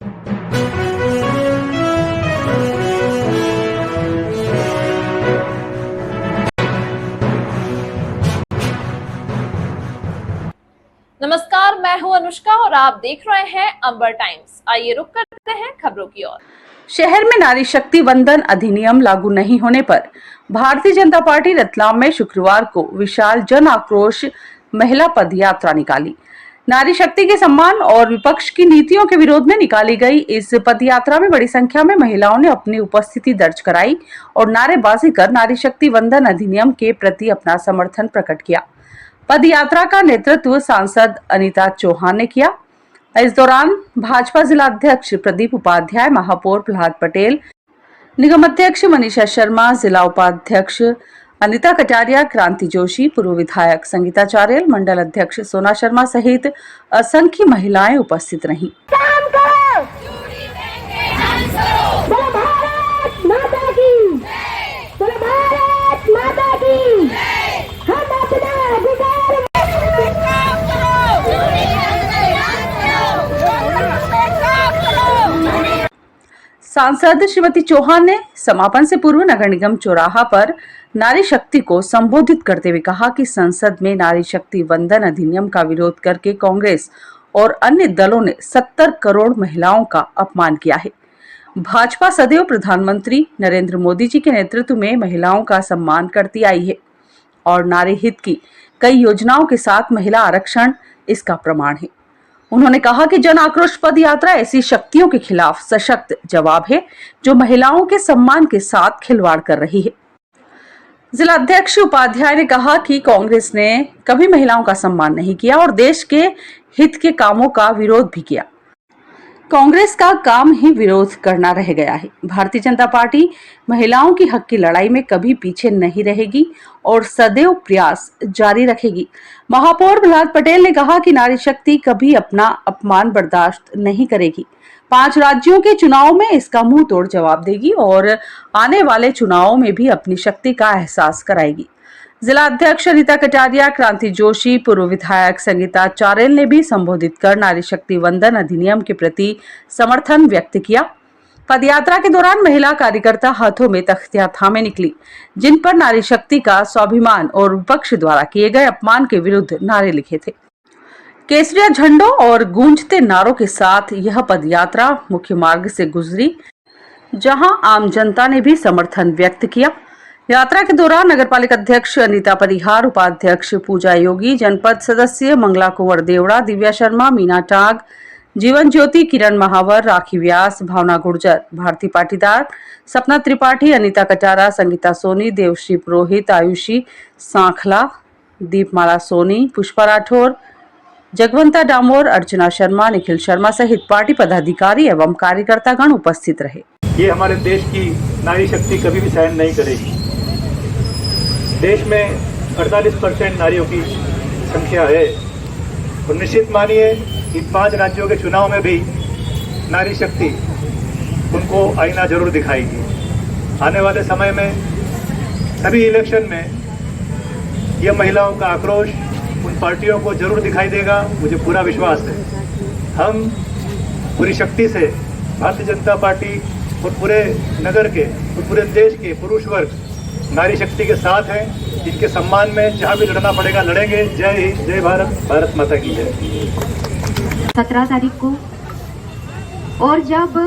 नमस्कार, मैं हूं अनुष्का और आप देख रहे हैं अंबर टाइम्स। आइए रुक करते हैं खबरों की ओर। शहर में नारी शक्ति वंदन अधिनियम लागू नहीं होने पर भारतीय जनता पार्टी रतलाम में शुक्रवार को विशाल जन आक्रोश महिला पद यात्रा निकाली। नारी शक्ति के सम्मान और विपक्ष की नीतियों के विरोध में निकाली गई इस पद यात्रा में बड़ी संख्या में महिलाओं ने अपनी उपस्थिति दर्ज कराई और नारेबाजी कर नारी शक्ति वंदन अधिनियम के प्रति अपना समर्थन प्रकट किया। पद यात्रा का नेतृत्व सांसद अनीता चौहान ने किया। इस दौरान भाजपा जिला अध्यक्ष प्रदीप उपाध्याय, महापौर प्रहलाद पटेल, निगम अध्यक्ष मनीषा शर्मा, जिला उपाध्यक्ष अनीता कटारिया, क्रांति जोशी, पूर्व विधायक संगीता चारेल, मंडल अध्यक्ष सोना शर्मा सहित असंख्य महिलाएं उपस्थित रहीं। सांसद श्रीमती चौहान ने समापन से पूर्व नगर निगम चौराहा पर नारी शक्ति को संबोधित करते हुए कहा कि संसद में नारी शक्ति वंदन अधिनियम का विरोध करके कांग्रेस और अन्य दलों ने 70 करोड़ महिलाओं का अपमान किया है। भाजपा सदैव प्रधानमंत्री नरेंद्र मोदी जी के नेतृत्व में महिलाओं का सम्मान करती आई है और नारी हित की कई योजनाओं के साथ महिला आरक्षण इसका प्रमाण है। उन्होंने कहा कि जन आक्रोश पद यात्रा ऐसी शक्तियों के खिलाफ सशक्त जवाब है जो महिलाओं के सम्मान के साथ खिलवाड़ कर रही है। जिला अध्यक्ष उपाध्याय ने कहा कि कांग्रेस ने कभी महिलाओं का सम्मान नहीं किया और देश के हित के कामों का विरोध भी किया। कांग्रेस का काम ही विरोध करना रह गया है। भारतीय जनता पार्टी महिलाओं की हक की लड़ाई में कभी पीछे नहीं रहेगी और सदैव प्रयास जारी रखेगी। महापौर प्रहलाद पटेल ने कहा कि नारी शक्ति कभी अपना अपमान बर्दाश्त नहीं करेगी। 5 राज्यों के चुनाव में इसका मुंह तोड़ जवाब देगी और आने वाले चुनावों में भी अपनी शक्ति का एहसास कराएगी। जिला अध्यक्ष अनीता कटारिया, क्रांति जोशी, पूर्व विधायक संगीता चारेल ने भी संबोधित कर नारी शक्ति वंदन अधिनियम के प्रति समर्थन व्यक्त किया। पदयात्रा के दौरान महिला कार्यकर्ता हाथों में तख्तियां थामे निकली, जिन पर नारी शक्ति का स्वाभिमान और विपक्ष द्वारा किए गए अपमान के विरुद्ध नारे लिखे थे। केसरिया झंडों और गूंजते नारों के साथ यह पदयात्रा मुख्य मार्ग से गुजरी, जहां आम जनता ने भी समर्थन व्यक्त किया। यात्रा के दौरान नगरपालिका अध्यक्ष अनीता परिहार, उपाध्यक्ष पूजा योगी, जनपद सदस्य मंगला कुंवर देवड़ा, दिव्या शर्मा, मीना टाग, जीवन ज्योति, किरण महावर, राखी व्यास, भावना गुर्जर, भारती पाटीदार, सपना त्रिपाठी, अनीता कटारा, संगीता सोनी, देवश्री पुरोहित, आयुषी सांखला, दीपमाला सोनी, पुष्पा राठौर, जगवंता डामोर, अर्चना शर्मा, निखिल शर्मा सहित पार्टी पदाधिकारी एवं कार्यकर्तागण उपस्थित रहे। ये हमारे देश की नारी शक्ति कभी भी सहन नहीं करेगी। देश में 48% नारियों की संख्या है और निश्चित मानिए इन 5 राज्यों के चुनाव में भी नारी शक्ति उनको आईना जरूर दिखाएगी। आने वाले समय में सभी इलेक्शन में यह महिलाओं का आक्रोश उन पार्टियों को जरूर दिखाई देगा, मुझे पूरा विश्वास है। हम पूरी शक्ति से भारतीय जनता पार्टी और पूरे नगर के और पूरे देश के पुरुष वर्ग नारी शक्ति के साथ हैं। इनके सम्मान में जहाँ भी लड़ना पड़ेगा लड़ेंगे। जय हिंद, जय भारत, भारत माता की जय। 17 तारीख को और जब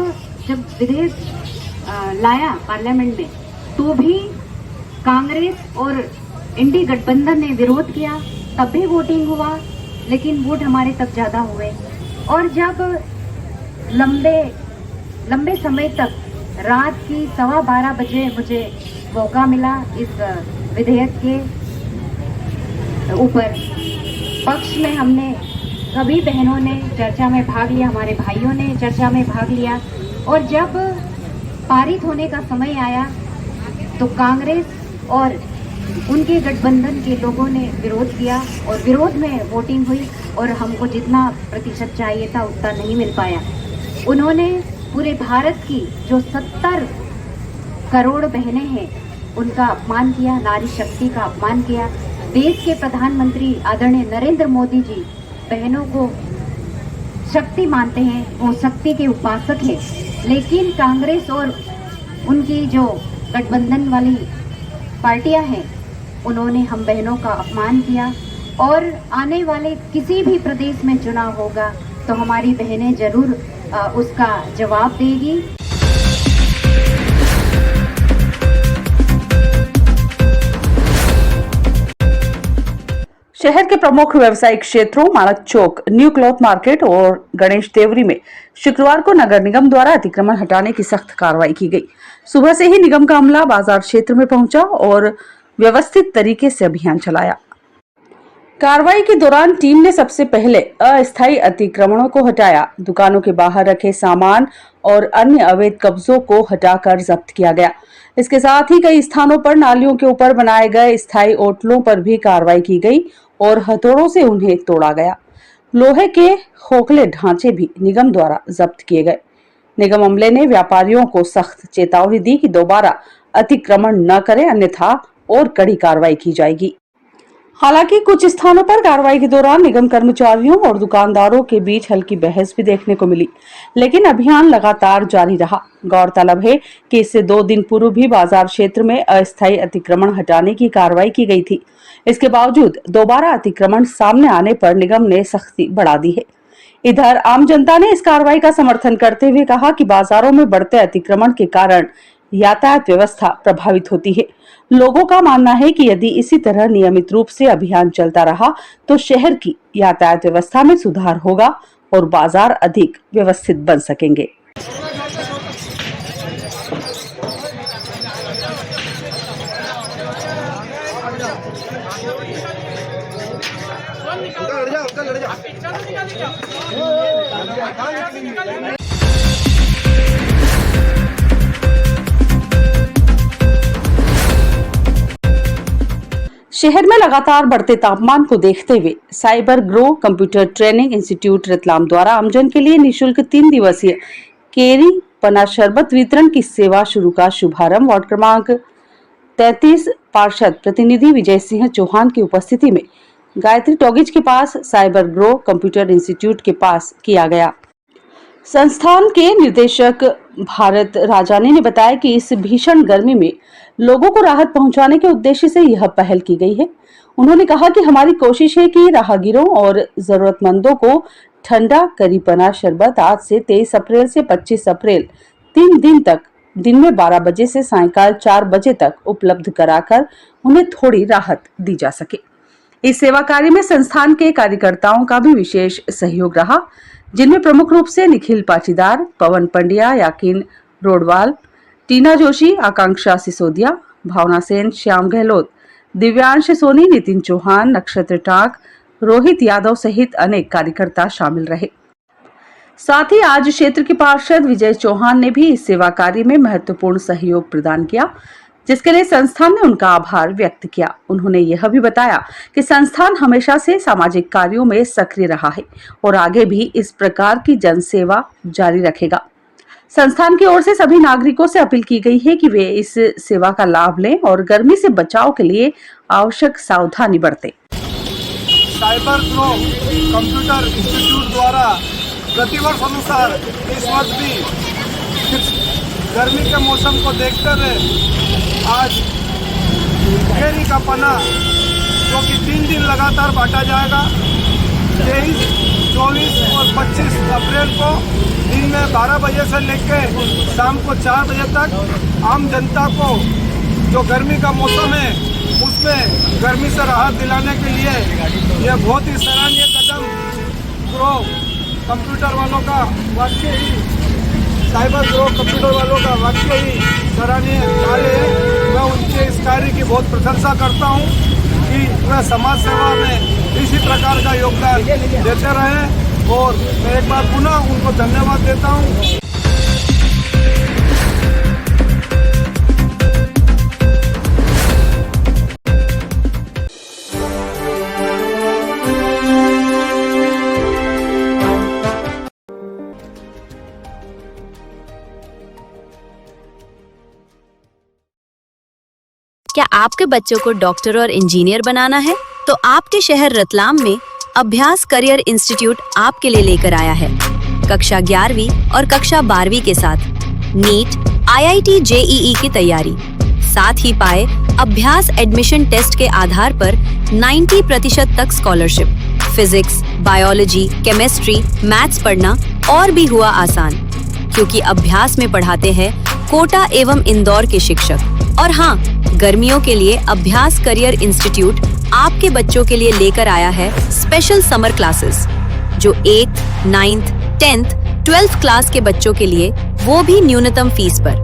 विधेयक लाया पार्लियामेंट में तो भी कांग्रेस और इंडी गठबंधन ने विरोध किया, तब भी वोटिंग हुआ, लेकिन वोट हमारे तक ज्यादा हुए। और जब लंबे समय तक रात की 12:15 बजे मुझे मौका मिला इस विधेयक के ऊपर पक्ष में, हमने सभी बहनों ने चर्चा में भाग लिया, हमारे भाइयों ने चर्चा में भाग लिया। और जब पारित होने का समय आया तो कांग्रेस और उनके गठबंधन के लोगों ने विरोध किया और विरोध में वोटिंग हुई और हमको जितना प्रतिशत चाहिए था उतना नहीं मिल पाया। उन्होंने पूरे भारत की जो 70 करोड़ बहनें हैं उनका अपमान किया, नारी शक्ति का अपमान किया। देश के प्रधानमंत्री आदरणीय नरेंद्र मोदी जी बहनों को शक्ति मानते हैं, वो शक्ति के उपासक है। लेकिन कांग्रेस और उनकी जो गठबंधन वाली पार्टियां हैं, उन्होंने हम बहनों का अपमान किया। और आने वाले किसी भी प्रदेश में चुनाव होगा तो हमारी बहनें जरूर उसका जवाब देगी। शहर के प्रमुख व्यवसायिक क्षेत्रों मानक चौक, न्यू क्लॉथ मार्केट और गणेश देवरी में शुक्रवार को नगर निगम द्वारा अतिक्रमण हटाने की सख्त कार्रवाई की गई। सुबह से ही निगम का अमला बाजार क्षेत्र में पहुंचा और व्यवस्थित तरीके से अभियान चलाया। कार्रवाई के दौरान टीम ने सबसे पहले अस्थायी अतिक्रमणों को हटाया। दुकानों के बाहर रखे सामान और अन्य अवैध कब्जों को हटाकर जब्त किया गया। इसके साथ ही कई स्थानों पर नालियों के ऊपर बनाए गए स्थायी होटलों पर भी कार्रवाई की गई और हथौड़ों से उन्हें तोड़ा गया। लोहे के खोखले ढांचे भी निगम द्वारा जब्त किए गए। निगम अमले ने व्यापारियों को सख्त चेतावनी दी कि दोबारा अतिक्रमण न करें, अन्यथा और कड़ी कार्रवाई की जाएगी। हालांकि कुछ स्थानों पर कार्रवाई के दौरान निगम कर्मचारियों और दुकानदारों के बीच हल्की बहस भी देखने को मिली, लेकिन अभियान लगातार जारी रहा। गौरतलब है कि इससे 2 दिन पूर्व भी बाजार क्षेत्र में अस्थायी अतिक्रमण हटाने की कार्रवाई की गई थी। इसके बावजूद दोबारा अतिक्रमण सामने आने पर निगम ने सख्ती बढ़ा दी है। इधर आम जनता ने इस कार्रवाई का समर्थन करते हुए कहा कि बाजारों में बढ़ते अतिक्रमण के कारण यातायात व्यवस्था प्रभावित होती है। लोगों का मानना है कि यदि इसी तरह नियमित रूप से अभियान चलता रहा तो शहर की यातायात व्यवस्था में सुधार होगा और बाजार अधिक व्यवस्थित बन सकेंगे। शहर में लगातार बढ़ते तापमान को देखते हुए cyber grow computer training institute Ratlam द्वारा आमजन के लिए निःशुल्क 3 दिवसीय केरी पना शरबत वितरण की सेवा शुरू का शुभारंभ वार्ड क्रमांक 33 पार्षद प्रतिनिधि विजय सिंह चौहान की उपस्थिति में गायत्री टॉकीज के पास साइबर ग्रो कंप्यूटर इंस्टीट्यूट के पास किया गया। संस्थान के निदेशक भारत राजानी ने बताया कि इस भीषण गर्मी में लोगों को राहत पहुंचाने के उद्देश्य से यह पहल की गई है। उन्होंने कहा कि हमारी कोशिश है कि राहगीरों और जरूरतमंदों को ठंडा करीपना शरबत आज से 23 अप्रैल से 25 अप्रैल 3 दिन तक दिन में 12 बजे से सायंकाल 4 बजे तक उपलब्ध कराकर उन्हें थोड़ी राहत दी जा सके। इस सेवा कार्य में संस्थान के कार्यकर्ताओं का भी विशेष सहयोग रहा, जिनमें प्रमुख रूप से निखिल पाटीदार, पवन पंड्या, याकीन रोडवाल, टीना जोशी, आकांक्षा सिसोदिया, भावना सेन, श्याम गहलोत, दिव्यांश सोनी, नितिन चौहान, नक्षत्र टाक, रोहित यादव सहित अनेक कार्यकर्ता शामिल रहे। साथ ही आज क्षेत्र के पार्षद विजय चौहान ने भी इस सेवा कार्य में महत्वपूर्ण सहयोग प्रदान किया, जिसके लिए संस्थान ने उनका आभार व्यक्त किया। उन्होंने यह भी बताया कि संस्थान हमेशा से सामाजिक कार्यों में सक्रिय रहा है और आगे भी इस प्रकार की जनसेवा जारी रखेगा। संस्थान की ओर से सभी नागरिकों से अपील की गई है कि वे इस सेवा का लाभ लें और गर्मी से बचाव के लिए आवश्यक सावधानी बरतें। साइबर ग्रो कंप्यूटर इंस्टीट्यूट द्वारा प्रतिवर्ष अनुसार इस वर्ष भी गर्मी के मौसम को देखते हुए आज केरी का पना जो कि 3 दिन लगातार बांटा जाएगा। 23, 24 और 25 अप्रैल को दिन में 12 बजे से लेकर शाम को 4 बजे तक आम जनता को जो गर्मी का मौसम है उसमें गर्मी से राहत दिलाने के लिए यह बहुत ही सराहनीय कदम ग्रो कंप्यूटर वालों का वाकई ही साइबर ग्रो कंप्यूटर वालों का वाकई ही सराहनीय कार्य है। मैं उनके इस कार्य की बहुत प्रशंसा करता हूं कि वह समाज सेवा में इसी प्रकार का योगदान देते रहें और मैं एक बार पुनः उनको धन्यवाद देता हूं। क्या आपके बच्चों को डॉक्टर और इंजीनियर बनाना है? तो आपके शहर रतलाम में अभ्यास करियर इंस्टीट्यूट आपके लिए लेकर आया है कक्षा 11वीं और कक्षा 12वीं के साथ नीट, IIT, JEE की तैयारी। साथ ही पाए अभ्यास एडमिशन टेस्ट के आधार पर 90% तक scholarship. Physics, biology, chemistry, maths पढ़ना और भी हुआ आसान, क्योंकि अभ्यास में पढ़ाते हैं कोटा एवं इंदौर के शिक्षक। और हाँ, गर्मियों के लिए अभ्यास करियर इंस्टीट्यूट आपके बच्चों के लिए लेकर आया है स्पेशल समर क्लासेस, जो 8th, 9th, 10th, 12th class के बच्चों के लिए, वो भी न्यूनतम फीस पर।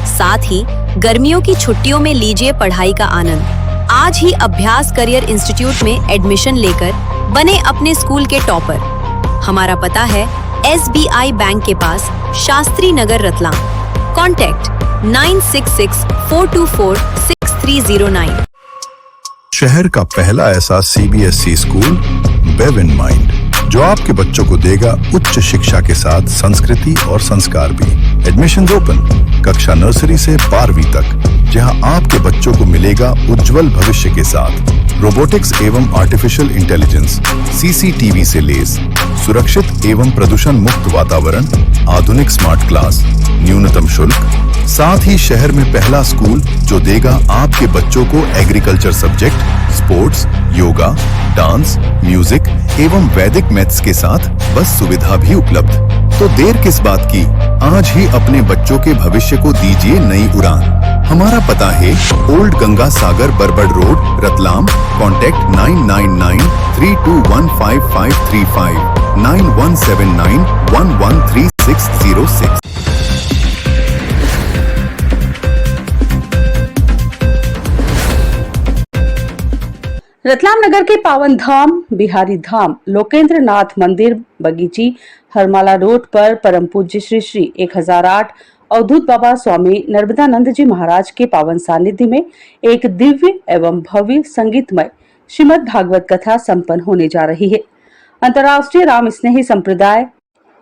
साथ ही गर्मियों की छुट्टियों में लीजिए पढ़ाई का आनंद। आज ही अभ्यास करियर इंस्टीट्यूट में एडमिशन लेकर बने अपने स्कूल के टॉपर। हमारा पता है SBI बैंक के पास, शास्त्री नगर, रतलाम। कॉन्टैक्ट 9664246309। शहर का पहला ऐसा CBSE स्कूल बेव इन माइंड, जो आपके बच्चों को देगा उच्च शिक्षा के साथ संस्कृति और संस्कार भी। एडमिशन ओपन कक्षा नर्सरी से 12वीं तक, जहां आपके बच्चों को मिलेगा उज्जवल भविष्य के साथ रोबोटिक्स एवं आर्टिफिशियल इंटेलिजेंस, CCTV से लेस, सुरक्षित एवं प्रदूषण मुक्त वातावरण, आधुनिक स्मार्ट क्लास, न्यूनतम शुल्क। साथ ही शहर में पहला स्कूल जो देगा आपके बच्चों को agriculture subject, sports, yoga, dance, music एवं वैदिक मैथ्स के साथ बस सुविधा भी उपलब्ध। तो देर किस बात की, आज ही अपने बच्चों के भविष्य को दीजिए नई उड़ान। हमारा पता है old Ganga Sagar बरबड़ road, Ratlam. Contact 9993215535 9179113606। Ratlam नगर के पावन धाम बिहारी धाम लोकेंद्र नाथ मंदिर बगीची हरमाला रोड पर परम पूज्य श्री श्री 1008 अवधूत बाबा स्वामी नर्मदानंद जी महाराज के पावन सानिध्य में एक दिव्य एवं भव्य संगीतमय श्रीमद् भागवत कथा संपन्न होने जा रही है। अंतर्राष्ट्रीय राम स्नेही संप्रदाय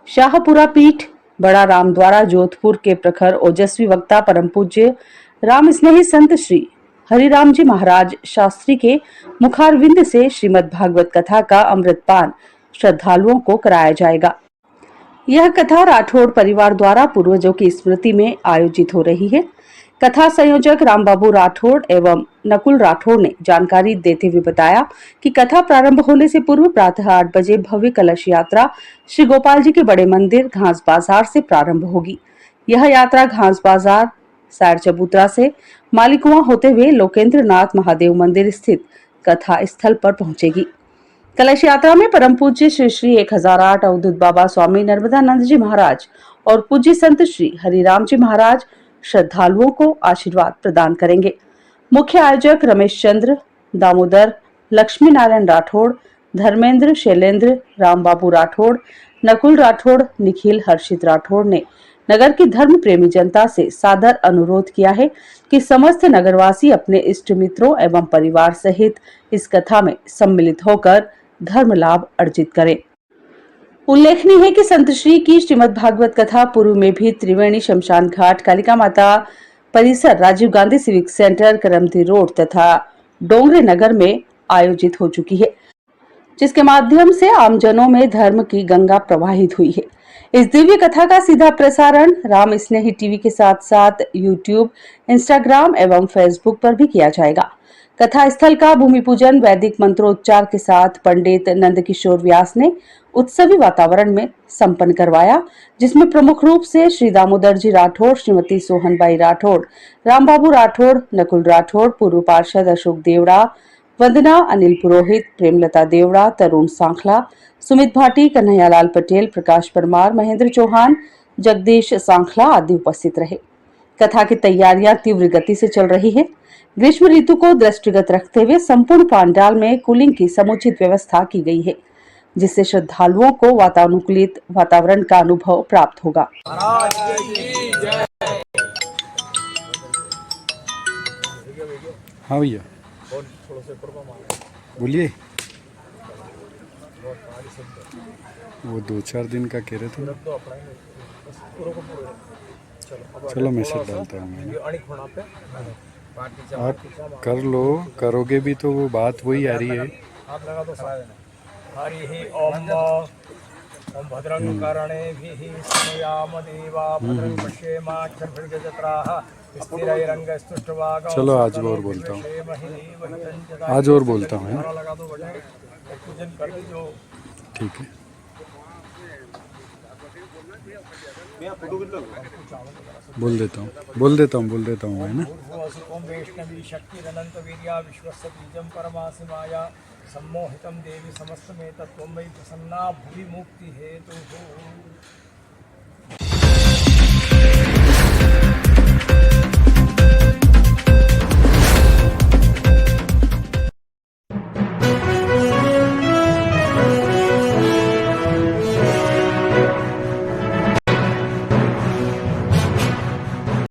शाहपुरा पीठ बड़ा राम द्वारा जोधपुर के प्रखर ओजस्वी वक्ता परम पूज्य राम स्नेही संत श्री हरिराम जी महाराज शास्त्री के मुखारविंद से श्रीमद् भागवत कथा का अमृतपान श्रद्धालुओं को कराया जाएगा। यह कथा राठौड़ परिवार द्वारा पूर्वजों की स्मृति में आयोजित हो रही है। कथा संयोजक रामबाबू राठौड़ एवं नकुल राठौड़ ने जानकारी देते हुए बताया कि कथा प्रारंभ होने से पूर्व प्रातः 8 बजे भव्य कलश यात्रा श्री गोपाल जी के बड़े मंदिर घास बाजार से प्रारंभ होगी। यह यात्रा घास बाजार, सैर चबूतरा से मालिकुआं होते हुए लोकेंद्र नाथ महादेव मंदिर स्थित कथा स्थल पर पहुंचेगी। कलश यात्रा में परम पूज्य श्री श्री 1008 अवधूत बाबा स्वामी नर्मदानंद जी महाराज और पूज्य संत श्री हरिराम जी महाराज श्रद्धालुओं को आशीर्वाद प्रदान करेंगे। मुख्य आयोजक रमेश चंद्र, दामोदर, लक्ष्मी नारायण राठौड़, धर्मेंद्र, शैलेंद्र, रामबाबू राठौड़, नकुल राठौड़, निखिल, हर्षित राठौड़ ने नगर की धर्म प्रेमी जनता से सादर अनुरोध किया है कि समस्त नगरवासी अपने इष्ट मित्रों एवं परिवार सहित इस कथा में सम्मिलित होकर धर्म लाभ अर्जित करें। उल्लेखनीय है कि संत श्री की श्रीमद् भागवत कथा पूर्व में भी त्रिवेणी शमशान घाट, कालिका माता परिसर, Rajiv Gandhi civic centre, Karmati road तथा डोंगरे नगर में आयोजित हो चुकी है, जिसके माध्यम से आमजनों में धर्म की गंगा प्रवाहित हुई है। इस दिव्य कथा का सीधा प्रसारण राम स्नेही टीवी के साथ साथ यूट्यूब, इंस्टाग्राम एवं फेसबुक पर भी किया जाएगा। कथा स्थल का भूमि पूजन वैदिक मंत्रोच्चार के साथ पंडित नंदकिशोर व्यास ने उत्सवी वातावरण में संपन्न करवाया, जिसमें प्रमुख रूप से श्री दामोदर जी राठौड़, श्रीमती सोहनबाई राठौड़, रामबाबू राठौड़, नकुल राठौड़, पूर्व पार्षद अशोक देवड़ा, वंदना, अनिल पुरोहित, प्रेमलता देवड़ा, तरुण सांखला, सुमित भाटी, कन्हैयालाल पटेल, प्रकाश परमार, महेंद्र चौहान, जगदीश सांखला आदि उपस्थित रहे। कथा की तैयारियां तीव्र गति से चल रही है। ग्रीष्म ऋतु को दृष्टिगत रखते हुए संपूर्ण पंडाल में कूलिंग की समुचित व्यवस्था की गई है, जिससे श्रद्धालुओं को वातानुकूलित वातावरण का अनुभव प्राप्त होगा। हाँ भैया बोलिए। वो 2-4 दिन का कह रहे थे। चलो मैसेज डालता हूँ मैं। आप कर लो, करोगे भी तो वो बात वही आ रही है। हरिः ओम ओम भद्रं कर्णेभिः शृणुयाम देवा भद्रं पश्येमाक्षभिर्गजत्राः स्थिरैरङ्गस्तुष्टवागं चलो आज और बोलता हूँ, आज और बोलता हूँ, है? लगा दो बजाय पूजन कर दीजिए। ठीक है। बोल देता हूँ है ना। ओम वैष्णवी शक्तिरनंत वीर्या विश्वस्य बीजं परमासि माया सम्मोहितं देवी समस्तमेतत्त्वं वै प्रसन्ना भुवि मुक्ति हेतुः।